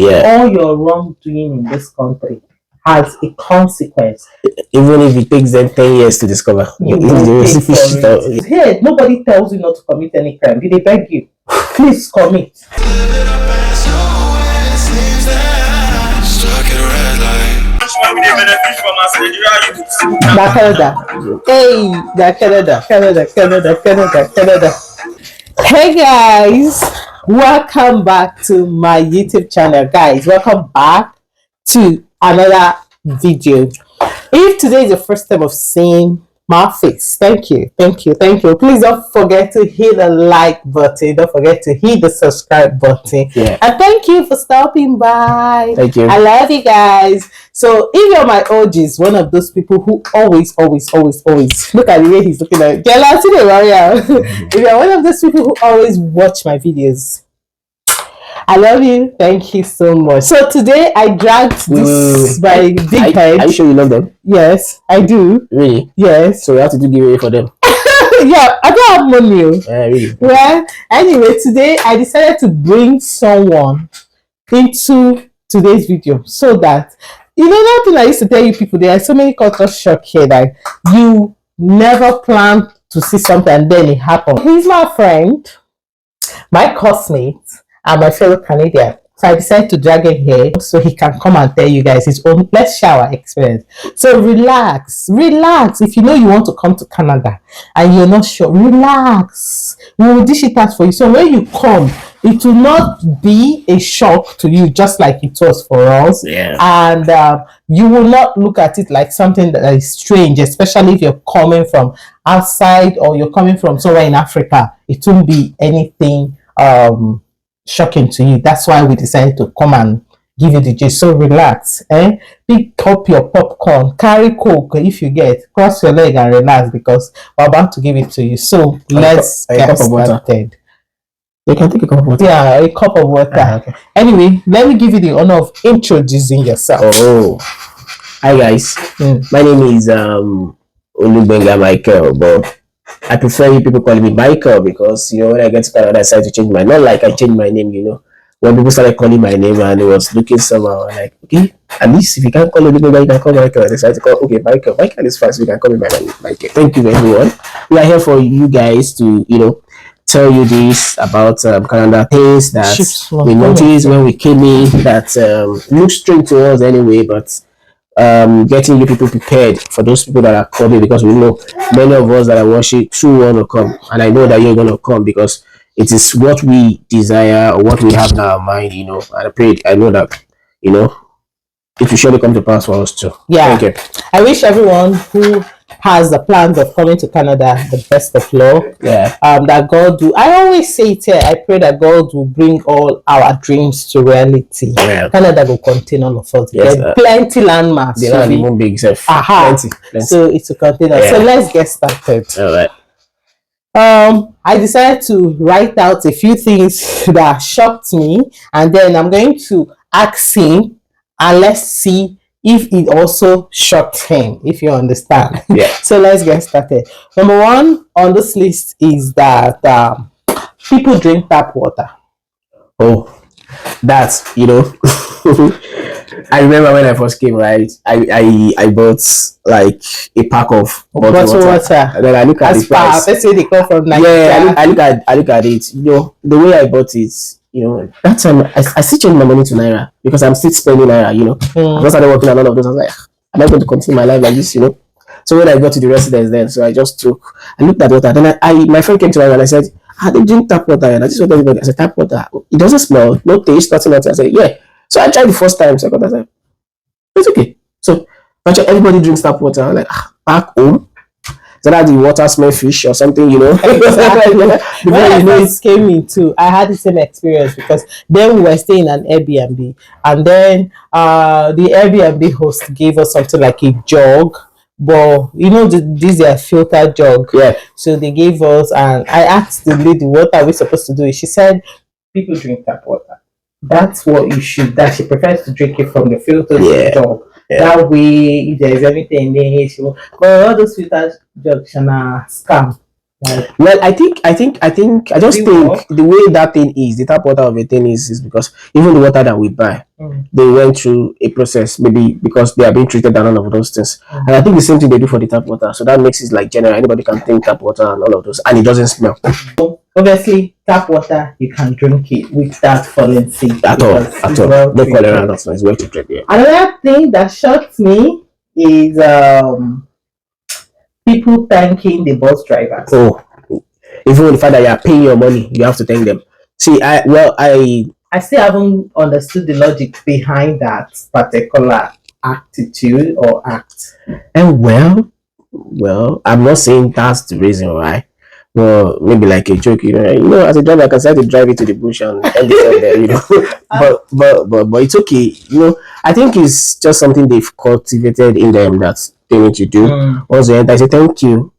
All your wrongdoing in this country has a consequence. Even if it takes them 10 years to discover. Here, nobody tells you not to commit any crime. They beg you, please commit. Canada. Hey, Canada. Hey guys, welcome back to my YouTube channel. Guys, welcome back to another video. If today is the first time of seeing my face, thank you. Please don't forget to hit the like button, don't forget to hit the subscribe button, and thank you for stopping by. Thank you. I love you guys. So if you're my OGs, one of those people who always look at the way he's looking at jealousy, if you're one of those people who always watch my videos, I love you. Thank you so much. So today I dragged this by big head. Are you sure you love them? Yes, I do. Really? Yes. So you have to do giveaway for them? Yeah, I don't have money. Really? Well, anyway, today I decided to bring someone into today's video so that, you know, that thing I used to tell you people, there are so many culture shock here that you never plan to see something and then it happens. He's my friend, my classmate, and my fellow Canadian. So I decided to drag him here so he can come and tell you guys his own let's share our experience. So relax. If you know you want to come to Canada and you're not sure, relax. We will dish it out for you. So when you come, it will not be a shock to you just like it was for us. And you will not look at it like something that is strange, especially if you're coming from outside or you're coming from somewhere in Africa. It won't be anything shocking to you. That's why we decided to come and give you the gist. So relax, pick up your popcorn, carry coke if you get, cross your leg and relax because we're about to give it to you. So let's get started. You can take a cup of water. Yeah, a cup of water. Okay. Anyway, let me give you the honor of introducing yourself. Hi guys, my name is Olubenga Michael, but I prefer you people calling me Michael because, you know, when I get to Canada, I decided to change my name. Not like I changed my name, you know. When people started calling my name and it was looking somehow, I'm like, okay, at least if you can't call Olubenga, you can call Michael. I decided to call, okay, Michael. Michael is fast, so you can call me by my name, Michael. Thank you, everyone. We are here for you guys to, you know, tell you this about Canada, things that we noticed when we came in that look strange to us anyway, but getting you people prepared for those people that are coming, because we know many of us that are watching too want to come, and I know that you're going to come because it is what we desire or what we have in our mind, you know, and I know that, you know, it will surely come to pass for us too. Yeah. Thank you. I wish everyone who has the plans of coming to Canada the best of luck. That God will, I always say it here, I pray that God will bring all our dreams to reality. Canada will contain all of us. There's plenty landmarks. They are even big self. Plenty. So it's a container. So let's get started. All right. I decided to write out a few things that shocked me, and then I'm going to ask him, and let's see if it also shocked him, if you understand. So let's get started. Number one on this list is that people drink tap water. That's, you know, I remember when I first came, right, I bought like a pack of bottled water. And then I look at the price. Let's say they come from Nigeria. I look at it, you know, the way I bought it, you know, that time I still change my money to Naira because I'm still spending Naira, you know. Once I started working on all of those, I was like, am I going to continue my life like this, you know? So when I got to the residence then, so I looked at water. Then my friend came to me and I said, they drink tap water. And I just told everybody, I said, tap water, it doesn't smell, no taste, nothing. I said, yeah. So I tried the first time, so I said, it's okay. So everybody drinks tap water. I'm like, back home, so that the water smell fish or something, you know. When I first came in too, I had the same experience because then we were staying in an Airbnb, and then the Airbnb host gave us something like a jug, but you know these are filtered jug. So they gave us, and I asked the lady, what are we supposed to do? She said, people drink tap water. That's what you should. That she prefers to drink it from the filtered jug. That way, if there's anything in there, she will. But all those filtered jugs are scam. Like, Well, I just it think work? the way that thing is, the tap water of a thing is because even the water that we buy, they went through a process, maybe because they are being treated and all of those things. And I think the same thing they do for the tap water. So that makes it like general. Anybody can think tap water and all of those, and it doesn't smell Obviously, tap water you can drink it without falling sick at all. because At it's all. well No cholera, treated. nothing. It's well treated. Yeah. Another thing that shocked me is people thanking the bus drivers. Oh, even the fact that you are paying your money, you have to thank them. See, I still haven't understood the logic behind that particular attitude or act. and well, I'm not saying that's the reason why. Well, maybe like a joke, as a driver, I can start to drive it to the bush and end it up there, but it's okay, I think it's just something they've cultivated in them that they need to do. Once they enter, I say thank you,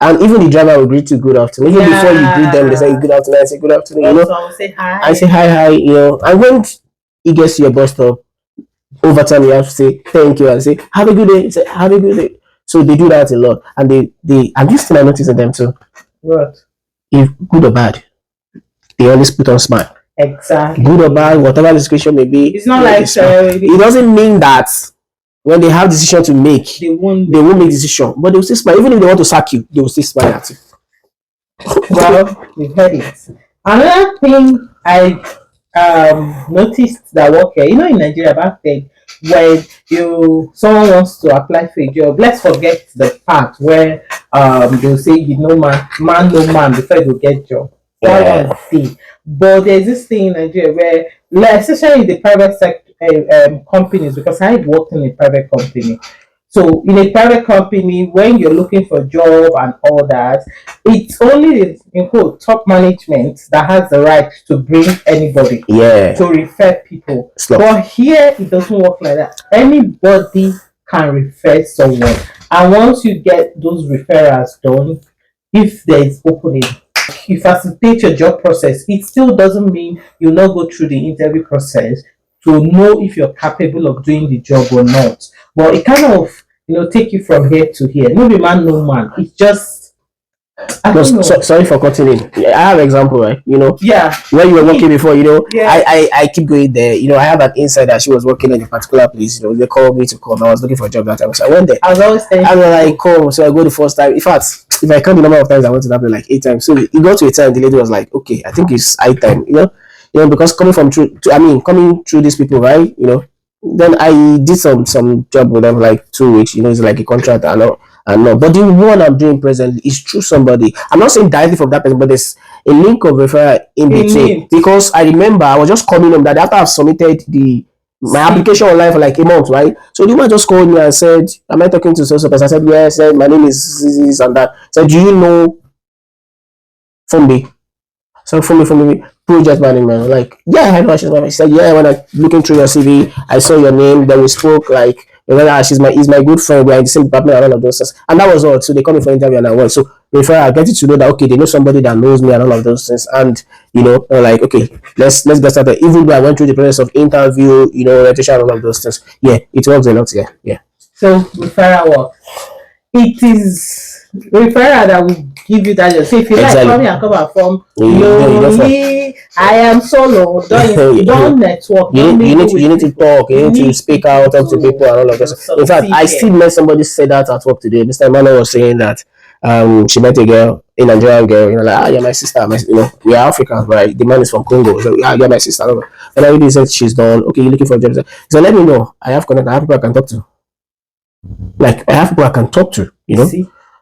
and even the driver will greet you good afternoon. Even before you greet them, they say good afternoon. I say good afternoon. Also, say hi. I say hi, and when it gets to your bus stop, over time you have to say thank you and say have a good day. Say have a good day. So they do that a lot, and they and this thing I noticed in them too. What? If good or bad, they always put on smile. Exactly. Good or bad, whatever the situation may be. It's not like it doesn't mean that when they have decision to make, they won't make decision, but they will still smile. Even if they want to sack you, they will still smile at you. Well, we've heard it. Another thing I noticed that work here, in Nigeria back then, when someone wants to apply for a job, let's forget the part where they'll say man no man before you get job. That one thing. But there's this thing in Nigeria where, like, especially in the private sector companies, because I worked in a private company. So in a private company, when you're looking for a job and all that, it's only the in quote top management that has the right to bring anybody to refer people. But here it doesn't work like that. Anybody can refer someone, and once you get those referrals done, if there is opening, you facilitate your job process. It still doesn't mean you'll not go through the interview process to know if you're capable of doing the job or not. But it kind of take you from here to here. No be man, no man. It's just sorry for cutting in. I have an example, right? Yeah. Where you were working before, Yeah. I keep going there. I have an insider. She was working in a particular place. They called me to come. I was looking for a job that time, so I went there. I was always saying, I was like, come. So I go the first time. In fact, if I count the number of times I went to that place, like 8 times. So it got to a time the lady was like, okay, I think it's high time. Because coming through these people, right? Then I did some job with them like 2 weeks. It's like a contract and all. No, but the one I'm doing presently is through somebody. I'm not saying directly from that person, but there's a link of referral in between. Because I remember I was just coming on that after I've submitted my application online for like a month, right? So the woman just called me and said, "Am I talking to so person?" I said, "Yes." Said, "My name is this and that." Said, "Do you know Fumbi?" So Fumbi, project management. Like, yeah, I know she's my. She said, "Yeah." When I looking through your CV, I saw your name. Then we spoke like. He's my good friend. We're in the same department and all of those things. And that was all. So they come in for interview and I went. So refer, I get it to know that okay, they know somebody that knows me and all of those things. And like okay, let's get started. Even though I went through the process of interview, registration and all of those things. Yeah, it works a lot. Yeah. So referral work. It is referral that will give you that job. So if you like come here and come and form lonely, I am solo. Don't network. You need to talk. You need to speak out, talk to people, and all of this. In fact, I still met somebody say that at work today. Mr. Emmanuel was saying that she met a girl, a Nigerian girl. Like you're my sister. We are Africans, but the man is from Congo. So you're my sister. And I really said she's done. Okay, you're looking for a job. So let me know. I have connect. I have people I can talk to. Like I have people I can talk to,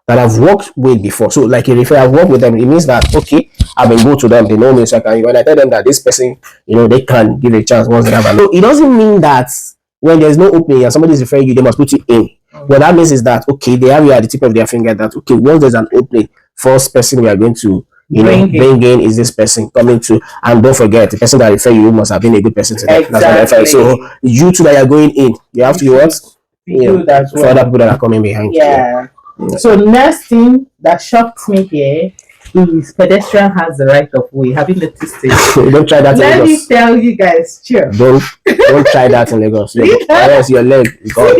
that I've worked with before. So like if I've worked with them, it means that okay, I've been good to them, they know me, so I can when I tell them that this person, they can give a chance once they have so it doesn't mean that when there's no opening and somebody is referring you, they must put you in. What that means is that okay, they have you at the tip of their finger that okay, once there's an opening, first person we are going to bring in is this person coming to, and don't forget the person that refer you must have been a good person to them. Exactly. So you two that are going in, you have to be what? For other people that are coming behind. Yeah. So next thing that shocked me here is pedestrian has the right of way. Have you noticed it? Don't try that in Lagos. Let me tell you guys, sure. Don't try that in Lagos. Otherwise your leg is gone.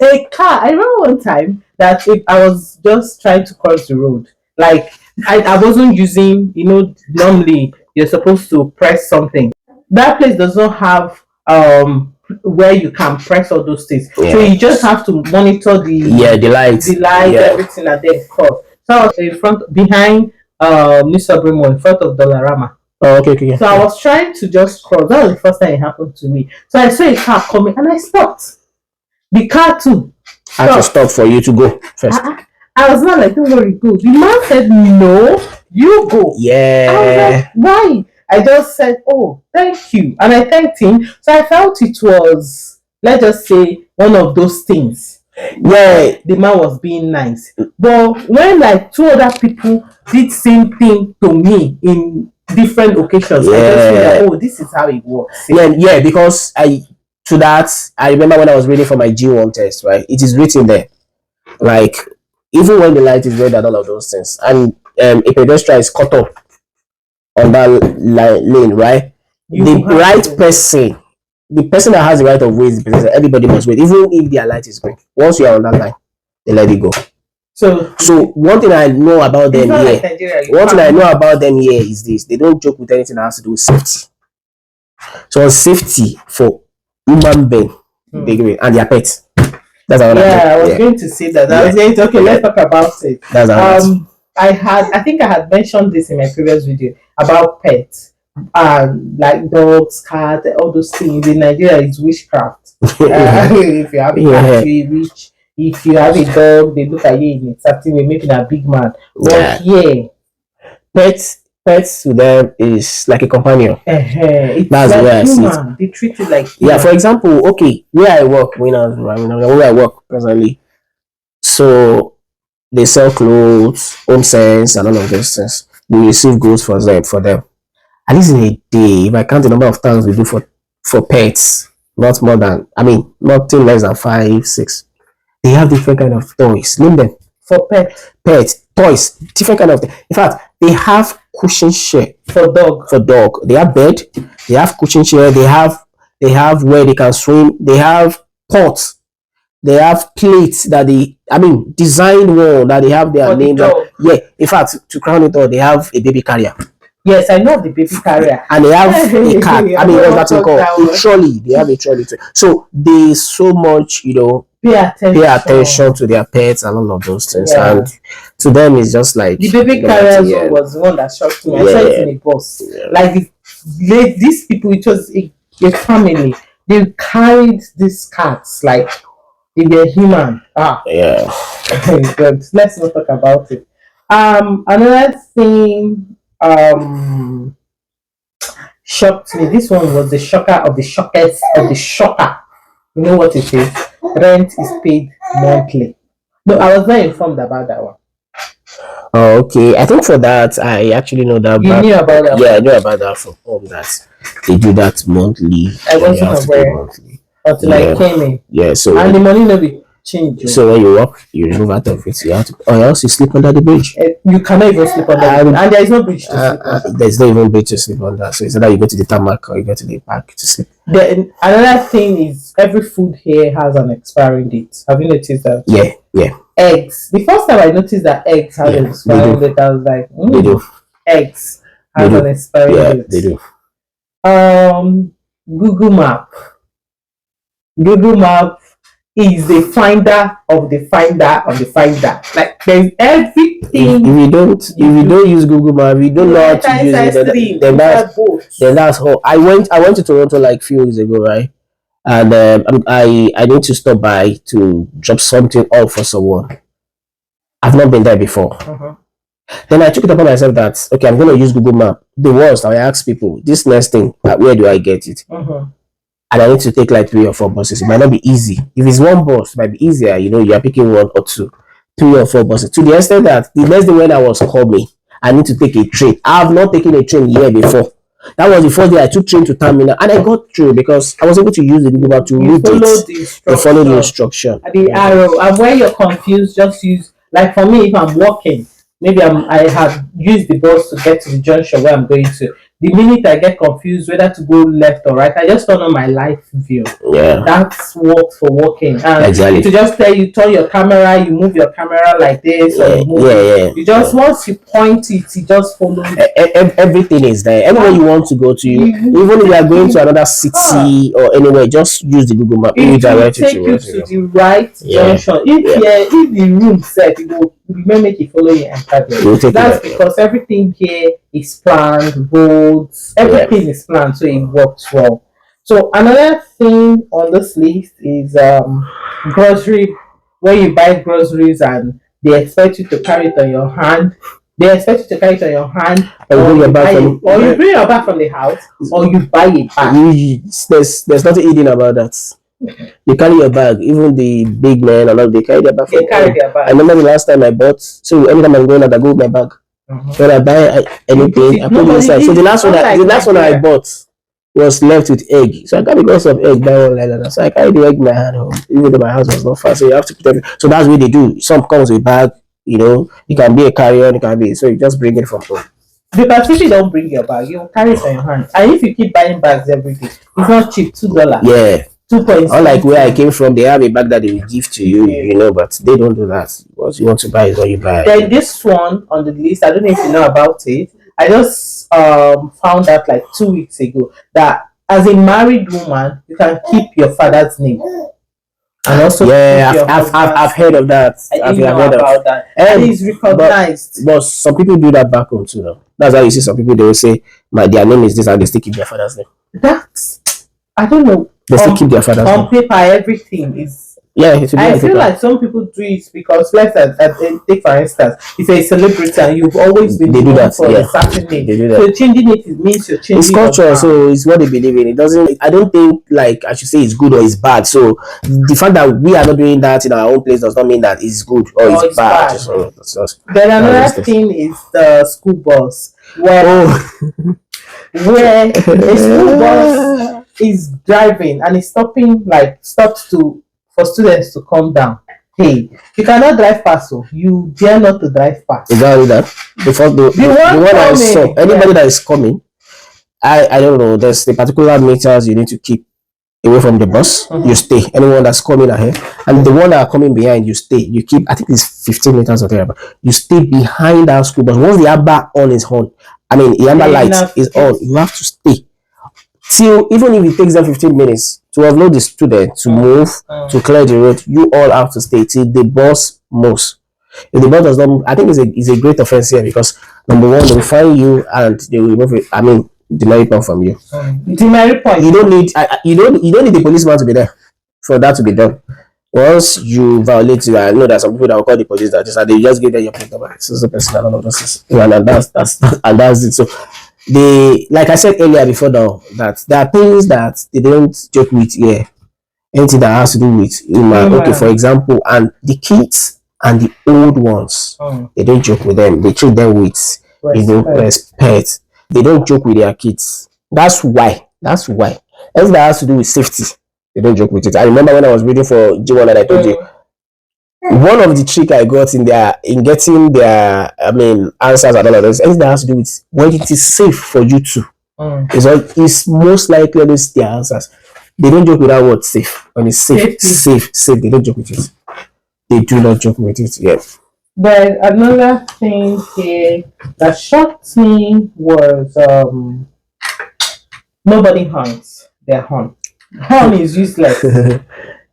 A car. I remember one time that if I was just trying to cross the road, Like I wasn't using, normally you're supposed to press something. That place does not have where you can press all those things. So Yeah. you just have to monitor The lights. the light, Yeah. everything, and then cut. So I was in front, behind New Suburban in front of Dollarama. Oh, okay, okay. So I was trying to just cross. That was the first time it happened to me. So I saw a car coming and I stopped. The car too. I had to stop for you to go first. I was not like, don't worry, go. The man said, no, you go. Yeah. I was like, why? I just said, oh, thank you. And I thanked him. So I felt it was, let's just say, one of those things. Yeah. The man was being nice. But when like two other people did same thing to me in different occasions, I just feel like, oh, this is how it works. Yeah, because I remember when I was reading for my G1 test, right? It is written there. Like, even when the light is red and all of those things, and a pedestrian is cut off on that lane, right? The person that has the right of way is the pedestrian. Everybody must wait, even if their light is green. Once you are on that line, they let it go. So one thing I know about them here, is this: they don't joke with anything that has to do with safety. So safety for human being, and their pets. That's how I was going to say that. I was going to let's talk about it. That's how I think I had mentioned this in my previous video about pets and like dogs, cats, all those things. In Nigeria, it's witchcraft. If you have a cat, you witch. If you have a dog, they look at you in a certain way, making a big man. But pets to them is like a companion. It's that's like where human. I see it. They treat you like human. Yeah. For example, where I work, where I work presently, so they sell clothes, home sense, and all of those things. We receive goods for them. At least in a day, if I count the number of times we do for pets, not nothing less than 5, 6. They have different kind of toys. Name them. For pets, toys, different kind of things. In fact, they have cushion chair for dog. They have bed. They have cushion chair. They have where they can swim. They have pots. They have plates that designed one that they have their name. Yeah. In fact, to crown it all, they have a baby carrier. Yes, I know the baby carrier. And they have a cat. What's that called? A trolley. They have a trolley too. So they so much, pay attention to their pets and all of those things. Yeah. And to them, it's just like the baby carrier was the one that shocked me. I saw it in a bus. Yeah. Like these people, it was a family. They carried these cats like they were human. Yeah. Good. Let's not talk about it. Another thing shocked me. This one was the shocker of the shockers of the shocker. You know what it is? Rent is paid monthly. No, I was not informed about that one. Oh, okay. I think for that, I actually know that. You knew about that? Yeah, I knew about that from home. That they do that monthly. I wasn't aware until I came in. Yeah, so and the money no be change. So when you walk, you move out of it. You have to, or else you sleep under the bridge. You cannot even sleep under the bridge, and there is no bridge to sleep under. There's not even bridge to sleep under. So it's either you go to the tarmac or you go to the park to sleep. Then another thing is every food here has an expiring date. Have you noticed that? Yeah. Eggs. The first time I noticed that eggs have an expiring date, I was like, they do. Eggs have an expiring date. They do. Google Map. Google Map is the finder of the finder of the finder. Like there's everything. If you don't use Google Map, you don't know how to use it. Then that's how I went to Toronto like a few weeks ago, right? And I need to stop by to drop something off for someone. I've not been there before. Then I took it upon myself that I'm going to use Google Map. The worst, I ask people this next thing, where do I get it? And I need to take like 3 or 4 buses. It might not be easy. If it's one bus, it might be easier. You are picking 1 or 2, 3 or 4 buses. To the extent that the next day when I was coming, I need to take a train. I have not taken a train here before. That was the first day I took train to terminal, and I got through because I was able to use the Google Map to read it and follow the instruction. The arrow. And when you're confused, just use, like for me, if I'm walking, maybe I have used the bus to get to the junction where I'm going to. The minute I get confused whether to go left or right, I just turn on my live view. Yeah. That's what for working. And Exactly. it will just tell you, turn your camera, you move your camera like this, or you move it. You just once you point it, it just follows. Everything is there. Anywhere you want to go to, even if you are going to another city or anywhere, just use the Google Map. It will take you to the right junction. If the room set, it will make it follow you and that's because everything here is planned, roads, everything is planned, so it works well. So another thing on this list is grocery, where you buy groceries and they expect you to carry it on your hand. They expect you to carry it on your hand, or you bring your bag from the house, or you buy it back. There's nothing hidden about that. You carry your bag. Even the big men, they carry their bag. They carry their bag. I remember the last time I bought. So anytime I'm going out, I go with my bag. When I buy anything, I put it inside. So the last one I bought was left with egg. So I carry lots of egg buy one like that. So I carry the egg in my hand home, even though my house was not far. So you have to put it. So that's what they do. Some comes with bag. It can be a carry-on. It can be. So you just bring it from home. Because if you don't bring your bag, you carry it on your hand. And if you keep buying bags every day, it's not cheap. $2. Yeah. 2.6. Unlike where I came from, they have a bag that they will give to you, but they don't do that. What you want to buy is what you buy. Then this one on the list, I don't know if you know about it. I just found out like 2 weeks ago that as a married woman, you can keep your father's name. And also I've heard of that. I've heard about that. And it's recognized. But some people do that back home too. Though. That's why you see some people, they will say, their name is this, and they still keep their father's name. I don't know. They still keep their father's name. On paper, everything is. Yeah, I feel like some people do it because, let's take for instance, if you're a celebrity and you've always been known for a certain name, they do that. So changing it means you're changing. It's culture, so it's what they believe in. It doesn't. I don't think I should say it's good or it's bad. So the fact that we are not doing that in our own place does not mean that it's good or it's bad. So then another thing is the school bus, where a school bus is driving and it's stops for students to come down. Hey, you cannot drive fast, so you dare not to drive fast. Exactly that. Before the one I saw, anybody that is coming, I don't know. There's the particular meters you need to keep away from the bus. You stay. Anyone that's coming ahead, and the one that are coming behind, you stay. You keep. I think it's 15 meters or whatever. You stay behind that school bus. Once the amber on is on, the amber light is on, you have to stay. Till even if it takes them 15 minutes to upload the student to move to clear the road, you all have to stay till the bus moves. If the bus does not move, I think it's a great offense here because number one, they will fine you and they will remove it. The merit point from you. The merit point. You don't need the policeman to be there for that to be done. Once you violate it, I know that some people that will call the police that they just give them your plate number. So person and all of those, and that's it. So like I said earlier before now, that there are things that they don't joke with here. Anything that has to do with okay, for example, and the kids and the old ones, they don't joke with them. They treat them with respect. They don't joke with their kids. That's why. Anything that has to do with safety, they don't joke with it. I remember when I was reading for G1 that I told you. One of the trick I got in getting their answers and all of those, anything that has to do with when it is safe for you to, is most likely always their answers. They don't joke with that word safe. When it's safe, they don't joke with it. They do not joke with it. Yes. But another thing here that shocked me was nobody hunts their horn. Horn is useless.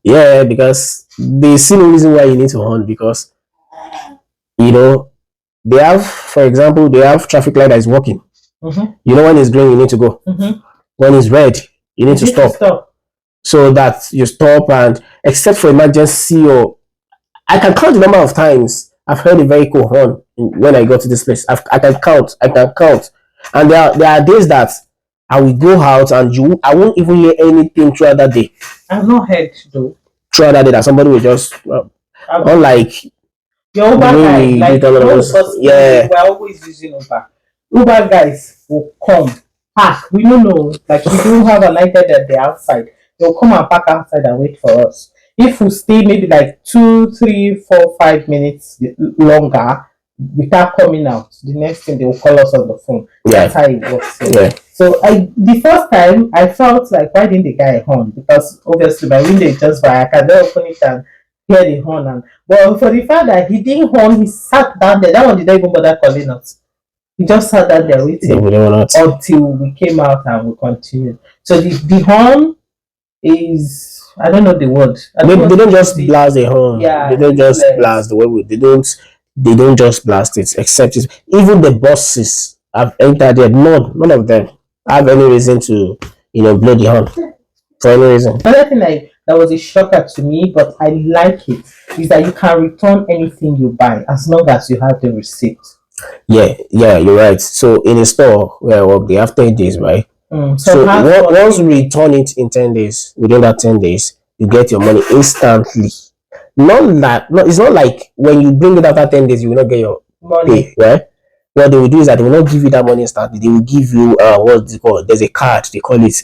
Yeah, because they see no reason why you need to horn because they have, for example, traffic light that is working. When it's green, you need to go. When it's red, you need to stop. So that you stop, and except for emergency, or I can count the number of times I've heard a vehicle horn when I go to this place. I can count, and there are days that I will go out and I won't even hear anything throughout that day. I've not heard though. Throughout that day that somebody will just unlike your Uber guys, we're always using Uber. Uber guys will come park. We don't know, we don't have a lighted at the outside. They'll come and park outside and wait for us. If we stay maybe 2, 3, 4, 5 minutes longer, without coming out. The next thing they will call us on the phone. Yeah. That's how it works. Yeah. So the first time I felt like, why didn't the guy horn? Because obviously my window is just by, I can then open it and hear the horn. And but for the fact that he didn't horn, he sat down there. That one didn't even bother calling us. He just sat down there waiting until we came out and we continued. So the horn is, I don't know the word. They don't just blast the horn. Yeah, they don't just blast the way they don't just blast it, except it. Even the buses I've entered there, none of them have any reason to blow the horn for any reason. Another thing that was a shocker to me, but I like it, is that you can return anything you buy as long as you have the receipt. Yeah, you're right. So in a store where I work, they have 10 days, right? So once we return it in 10 days, within that 10 days, you get your money instantly. It's not like when you bring it after 10 days, you will not get your money, right? What they will do is that they will not give you that money instantly. They will give you what's it called? There's a card, they call it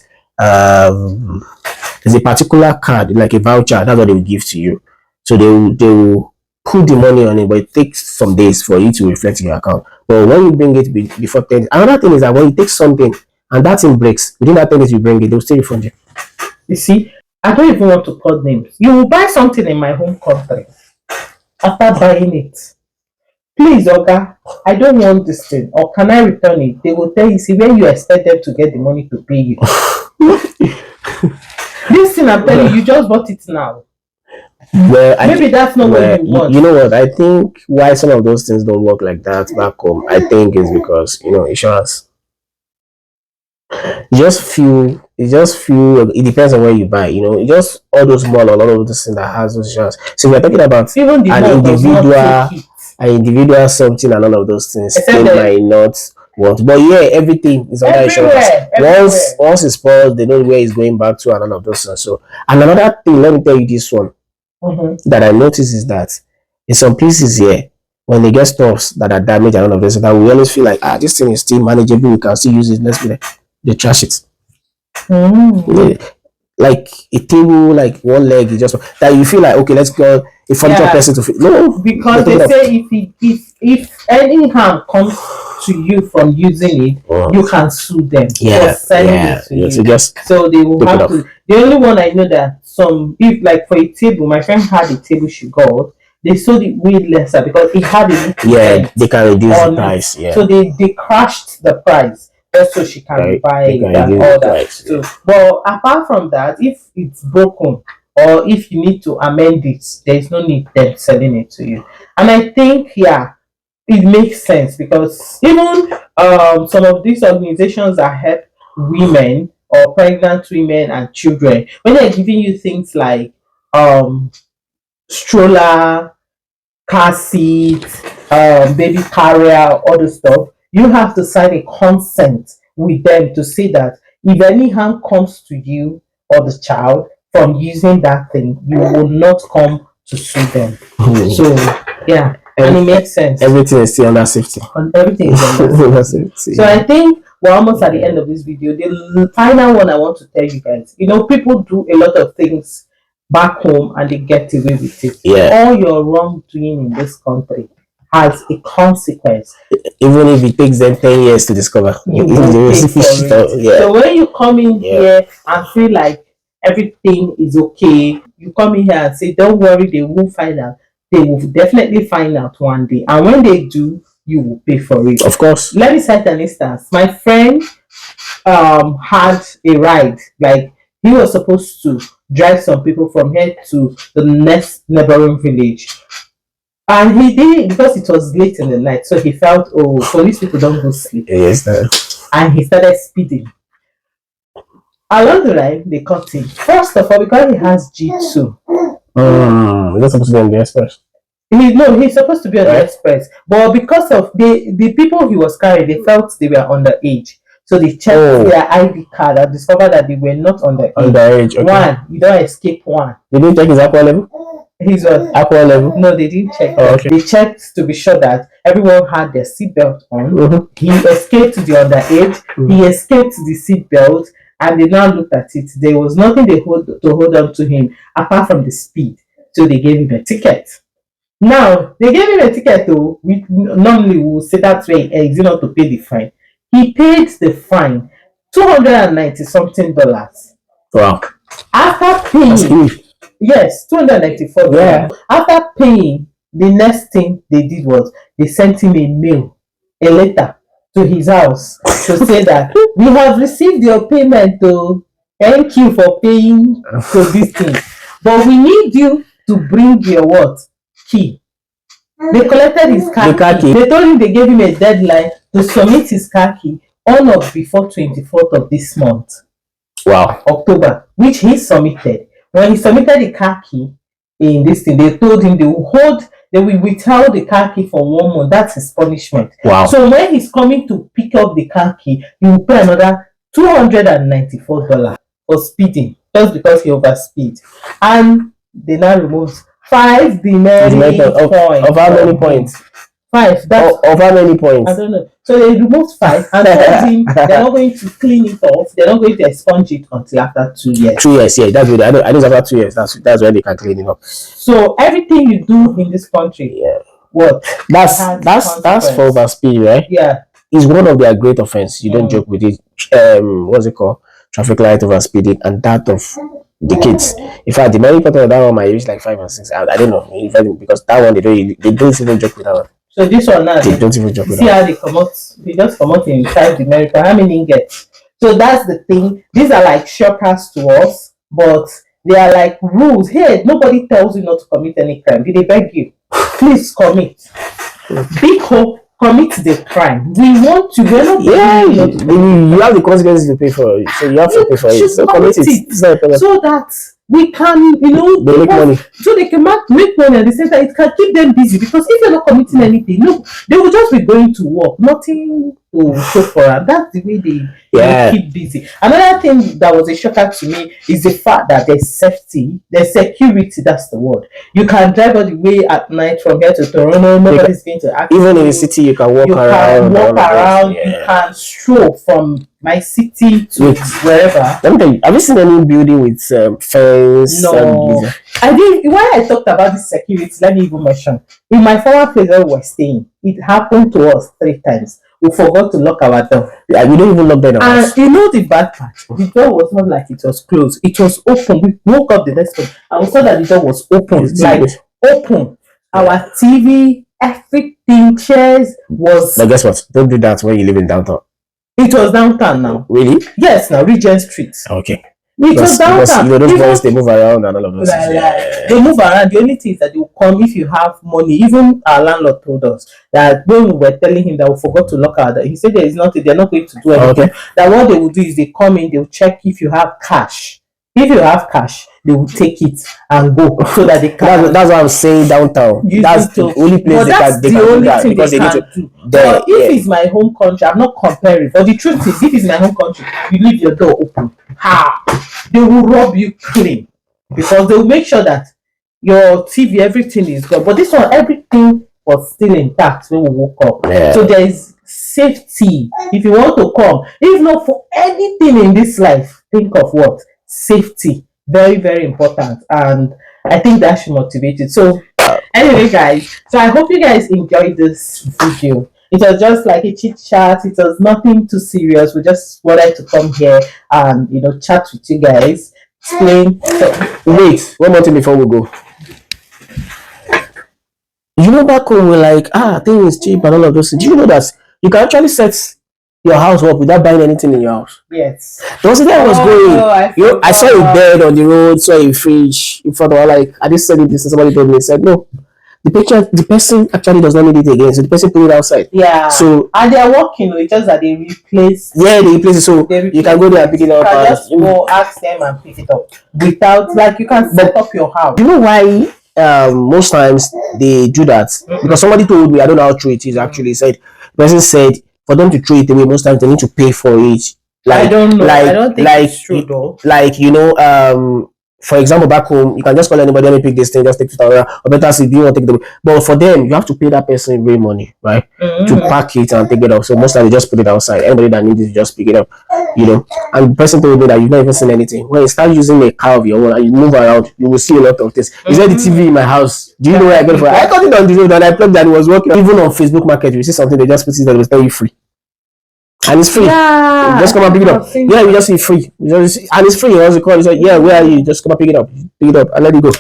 there's a particular card, like a voucher, that's what they will give to you. So they will put the money on it, but it takes some days for it to reflect in your account. But when you bring it before 10 days, another thing is that when you take something and that thing breaks, within that 10 days you bring it, they'll still refund you. You see, I don't even want to call names. You will buy something in my home country. After buying it, please, Oga, I don't want this thing, or can I return it? They will tell you, see, when you expect them to get the money to pay you. This thing I'm telling you, you just bought it now. Well, maybe that's not what you want. You know what? I think why some of those things don't work like that back home, I think is because insurance. It just feel it depends on where you buy. It just all those mall or a lot of those things that has those insurance. So we're talking about even an individual something and all of those things. They might not want, but yeah, everything is under insurance. Once it's spoiled, they know where it's going back to and all of those things. So, and another thing, let me tell you this one that I notice is that in some places here, when they get stuffs that are damaged and all of this, that we always feel like this thing is still manageable, we can still use it. Let's be like, they trash it. Like a table, like one leg is just that you feel like, okay, let's go a furniture person to fit. No, because they say if any harm comes to you from using it, you can sue them for selling it to you. So they will have to. The only one I know that if like for a table, my friend had a table she got. They sold it way lesser because it had a they can reduce the price. Yeah. So they crashed the price just so she can buy it and all that. So, but apart from that, if it's broken or if you need to amend it, there is no need them selling it to you. And I think it makes sense because even some of these organizations that help women or pregnant women and children, when they're giving you things like stroller, car seat, baby carrier, all the stuff, you have to sign a consent with them to say that if any harm comes to you or the child from using that thing, you will not come to sue them. So and it makes sense. Everything is still under safety. Everything is under safety. So I think we're almost at the end of this video. The final one I want to tell you guys, people do a lot of things back home and they get away with it. All your wrongdoing in this country has a consequence. Even if it takes them 10 years to discover. You will pay for it. So when you come in here and feel like everything is okay, you come in here and say, don't worry, they won't find out. They will definitely find out one day. And when they do, you will pay for it. Of course. Let me cite an instance. My friend had a ride. Like, he was supposed to drive some people from here to the next neighboring village. And he did it because it was late in the night. So he felt, police people don't go sleep. Yes, sir. And he started speeding. Along the line, they caught him. First of all, because he has G2. He's not supposed to be on the express. He's supposed to be on the express. But because of the people he was carrying, they felt they were underage. So they checked their ID card and discovered that they were not underage. Okay. One, you don't escape one. They didn't check his aqua level? His what? Aqua level? No, they didn't check. Okay. They checked to be sure that everyone had their seatbelt on. He escaped to the underage. He escaped the seatbelt. And they now looked at it. There was nothing to hold on to him apart from the speed. So they gave him a ticket. Now they gave him a ticket though. We normally will say that's where he's not to pay the fine. He paid the fine, $290 something dollars. Wow. After paying, yes, $294. Yeah. After paying, the next thing they did was they sent him a letter to his house to say that we have received your payment. To thank you for paying to this thing, but we need you to bring your what key. They collected his car key. They told him they gave him a deadline to submit his car key on or before 24th of this month. Wow. October, which he submitted. When he submitted the car key in this thing, they told him they will withhold the car key for 1 month. That's his punishment. Wow. So when he's coming to pick up the car key, he will pay another $294 for speeding, just because he overspeed. And they now removed 5 demerit points. Of how many points? 5. That's of how many points? I don't know. So they removed 5 and told him they're not going to clean it off. They're not going to expunge it until after 2 years. 2 years, yeah. That's what I know after 2 years. That's when they can clean it up. So everything you do in this country, yeah. What? That's for overspeed, right? Yeah. It's one of their great offense. You don't joke with it. What's it called? Traffic light overspeeding and that of the kids. In fact, the many part of that one might reach like 5 or 6. I don't know. In fact, because that one they don't even joke with that one. So this one now, they don't even joke with see that. how they just come out in 5 demerit. How many get? So that's the thing. These are like shockers to us, but they are like rules. Hey, nobody tells you not to commit any crime. They beg you, please commit. Big hope. Commit the crime. We want to. We're not. Yeah, you have the consequences to pay for it, so you have to pay for it. So commit it. So that we can, they make money. So they can make money at the same time. It can keep them busy, because if you're not committing anything, no, they will just be going to work, nothing to show for them. That's the way they keep busy. Another thing that was a shocker to me is the fact that there's safety, there's security. That's the word. You can drive all the way at night from here to Toronto. Nobody's going to ask. Even in the city, you can walk around. You can stroll from my city to wherever. Let me tell you, have you seen any building with fence? No. I did. Why I talked about this security, let me even mention. In my former place where we were staying, it happened to us 3 times. We forgot to lock our door. Yeah, we don't even lock the door. And you know the bad part? The door was not like it was closed. It was open. We woke up the next morning and we saw that the door was open. Like open. Our TV, everything, chairs was. But guess what? Don't do that when you live in downtown. It was downtown now. Really? Yes, now Regent Street. Okay. It was downtown. Those boys, they move around and all of those things. They move around. The only thing is that they will come if you have money. Even our landlord told us that when we were telling him that we forgot to lock our door, he said there is nothing. They're not going to do anything. Okay. That what they will do is they come in, they will check if you have cash. If you have cash, they will take it and go so that they can. That's what I'm saying. Downtown. That's the only place they can do that, because they need to do. But if it's my home country, I'm not comparing. But the truth is, if it's my home country, you leave your door open. They will rob you clean, because they will make sure that your TV, everything is good. But this one, everything was still intact when we woke up. Yeah. So there is safety. If you want to come, if not for anything in this life, think of what? Safety. Very, very important. And I think that should motivate you. So anyway, guys, so I hope you guys enjoyed this video. It was just like a chit chat. It was nothing too serious. We just wanted to come here and chat with you guys. Explain. Wait, one more thing before we go. Back home we're like, things is cheap and all of those things. Do you know that you can actually set your house up without buying anything in your house? Yes. There was a day I was going. I saw a bed on the road, saw a fridge in front of her. Like, I just said this, and somebody told me, said no. The person actually does not need it again, so the person put it outside. Yeah. So and they are working. It's just that they replace. Yeah, they replace it, so you can go there and pick it up. You can just go ask them and pick it up without, like, you can set up your house. You know why? Most times they do that, because somebody told me, I don't know how true it is actually. Said the person said for them to throw it away, most times they need to pay for it. Like, I don't know. I don't think it's true though. Like, For example, back home, you can just call anybody, let me pick this thing, just take 2,000, or better say, do you want to take the, but for them, you have to pay that person real money, right? To pack it and take it up. So most of they just put it outside. Anybody that needs it, just pick it up, And the person told me that you've not even seen anything. When you start using a car of your own and you move around, you will see a lot of things. Is there the TV in my house? Do you know where I got it from? I got it on the road and I plugged that it was working. Even on Facebook Market, you see something, they just put it that it was very free. And it's free. Yeah, just come and pick it up. Yeah, you just see free. And it's free. What's it called? It's like, yeah, where are you? Just come and pick it up. Pick it up and let it go.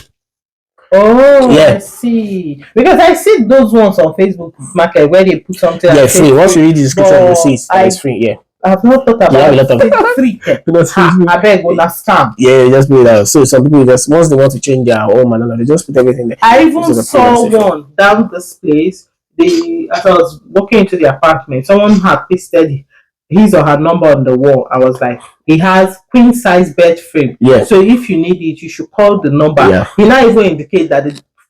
Oh, yeah. I see. Because I see those ones on Facebook Market where they put something. Yeah, free. Once you read the description, you see it's free. Yeah. I've not thought about a lot of free. I beg on scam. Yeah, just put it out. So some people just once they want to change their home and all, they just put everything there. I even saw one down this place. As I was walking into the apartment, someone had pasted his or her number on the wall. I was like, he has queen size bed frame. Yeah. So if you need it, you should call the number. Yeah. He now even indicate that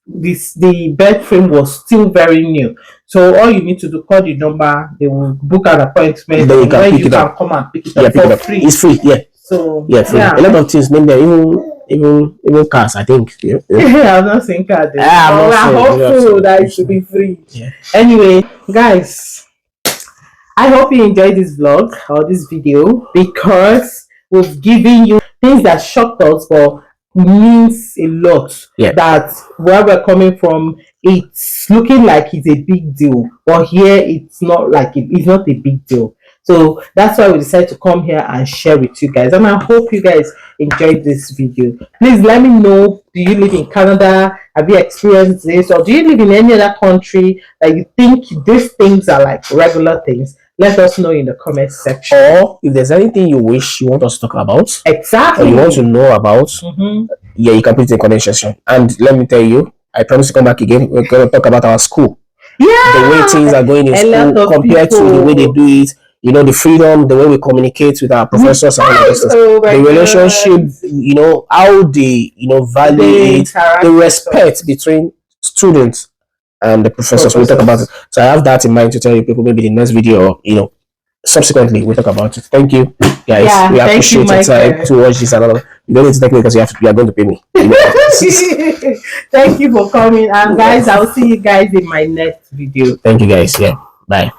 the bed frame was still very new. So all you need to do, call the number. They will book an appointment. Then you can come and pick it up for free. It's free. Yeah. So free. Yeah. A lot of things. Name there. Even cars. I think. Yeah. I've not seen cars. I'm hopeful that it should be free. Yeah. Anyway, guys, I hope you enjoyed this vlog or this video because we've given you things that shocked us but means a lot. Yeah. That where we're coming from, it's looking like it's a big deal, but here it's not like it's not a big deal. So that's why we decided to come here and share with you guys. And I hope you guys enjoyed this video. Please let me know, do you live in Canada? Have you experienced this? Or do you live in any other country that you think these things are like regular things? Let us know in the comment section. Or if there's anything you wish you want us to talk about. Exactly. Or you want to know about. Yeah, you can put it in the comment section. And let me tell you, I promise to come back again. We're going to talk about our school. Yeah. The way things are going in school compared to the way they do it. The freedom, the way we communicate with our professors and all this. The relationship, how they, value it, the respect between students and the professors. We'll talk about it. So I have that in mind to tell you people maybe the next video, subsequently we'll talk about it. Thank you, guys. Yeah, we appreciate your time to watch this and all. You don't need to thank me because you are going to pay me. Thank you for coming. And guys, I'll see you guys in my next video. Thank you, guys. Yeah. Bye.